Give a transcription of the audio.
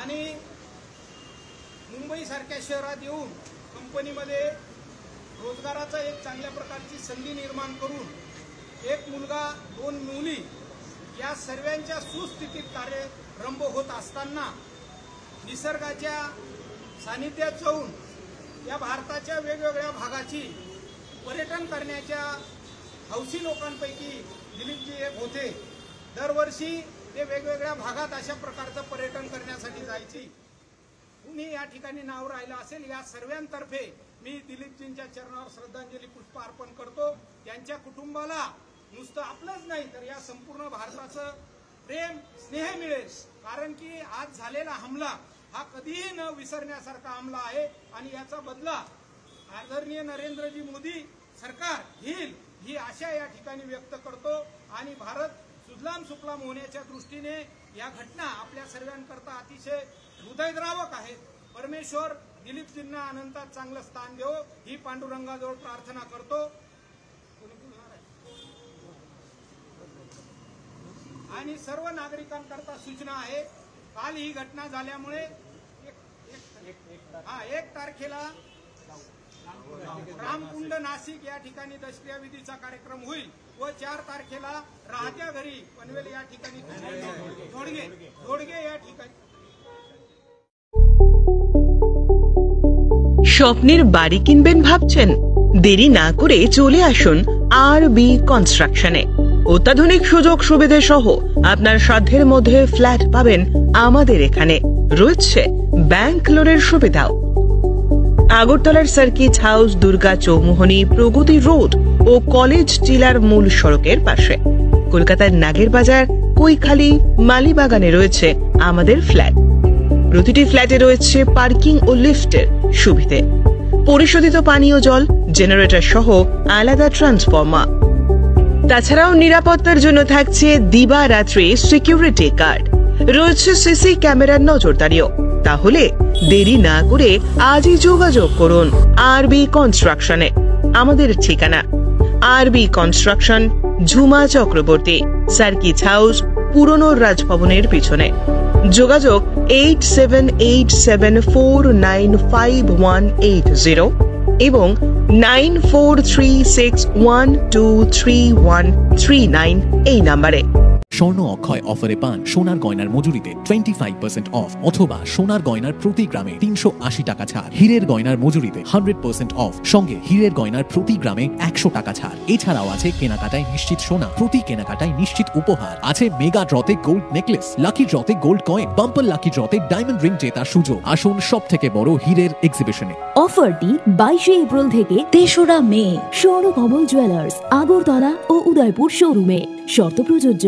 आणि मुंबई सारख्या शहरात येऊन कंपनीमध्ये रोजगाराचा एक चांगल्या प्रकारची संधी निर्माण करून एक मुलगा 2 मुली या सर्वांच्या सुस्थितीत कार्यरंभ होत असताना निसर्गाच्या सानिध्यात जाऊन या भारताच्या वेगवेगळ्या भागाची पर्यटन करण्याच्या हौसी लोकांपैकी दिलीपजी एक होते। दरवर्षी ते वेगवेगळ्या भागात अशा प्रकारचं पर्यटन करण्यासाठी जायची। कुणी या ठिकाणी नाव राहिलं असेल या सर्वांतर्फे मी दिलीपजींच्या चरणावर श्रद्धांजली पुष्प अर्पण करतो। त्यांच्या कुटुंबाला नुसतं आपलंच नाही तर या संपूर्ण भारताचं प्रेम स्नेह मिळेल, कारण की आज झालेला हमला हा कधीही न विसरण्यासारखा हमला आहे आणि याचा बदला आदरणीय नरेंद्रजी मोदी सरकार घेईल ही आशा या ठिकाणी व्यक्त करतो। आणि भारत सुजलाम सुफलाम होण्याच्या दृष्टीने या घटना आपल्या सर्वांकरता अतिशय हृदयद्रावक आहेत। परमेश्वर दिलीपजींना अनंतात चांगलं स्थान देवो ही पांडुरंगाजवळ प्रार्थना करतो। आणि सर्व नागरिकांकरता सूचना आहे, काल ही घटना झाल्यामुळे 1 तारखेला रामकुंड नाशिक या ठिकाणी दशक्रियाविधीचा कार्यक्रम होईल व 4 तारखेला राहत्या घरी पनवेल या ठिकाणी घोडगे या ठिकाणी। স্বপ্নের বাড়ি কিনবেন ভাবছেন? দেরি না করে চলে আসুন আরবি কনস্ট্রাকশনে। অত্যাধুনিক সুযোগ সুবিধা সহ আপনার সাধ্যের মধ্যে ফ্ল্যাট পাবেন আমাদের এখানে। রয়েছে ব্যাংক লোনের সুবিধাও। আগরতলার সার্কিট হাউস, দুর্গা চৌমুহনী, প্রগতি রোড ও কলেজ টিলার মূল সড়কের পাশে। কলকাতার নাগের বাজার, কৈখালি, মালিবাগানে রয়েছে আমাদের ফ্ল্যাট। প্রতিটি ফ্ল্যাটে রয়েছে পার্কিং ও লিফটের সুবিধে, পরিশোধিত পানীয় জল, জেনারেটর সহ আলাদা ট্রান্সফরমার। তাছাড়াও নিরাপত্তার জন্য থাকছে দিবারাত্রি সিকিউরিটি গার্ড, রয়েছে সিসি ক্যামেরার নজরদারিও। তাহলে দেরি না করে আজই যোগাযোগ করুন আরবি কনস্ট্রাকশনে। আমাদের ঠিকানা আরবি construction, Jhuma Chakraborty, circuit house, পুরনো রাজভবনের পিছনে। যোগাযোগ 8787495180 এবং 9436123139 এই নম্বরে। স্বর্ণ অক্ষয় অফারে পান সোনার গয়নার মজুরিতে 25% অফ অথবা সোনার গয়নার প্রতি গ্রামে 380 টাকা ছাড়। হীরের গয়নার মজুরিতে 100% অফ, সঙ্গে হীরের গয়নার প্রতি গ্রামে 100 টাকা ছাড়। এছাড়াও আছে কেনাকাটায় নিশ্চিত সোনা, প্রতি কেনাকাটায় নিশ্চিত উপহার। আছে মেগা ড্রতে গোল্ড নেকলেস, লাকি ড্রতে গোল্ড কয়েন, বাম্পার লাকি ড্রতে ডায়মন্ড রিং জেতার সুযোগ। আসুন সব থেকে বড় হীরের এক্সিবিশনে। অফারটি 22 এপ্রিল থেকে 3রা মে স্বর্ণকমল জুয়েলার্স, আগরতলা ও উদয়পুর শোরুমে। শর্ত প্রযোজ্য।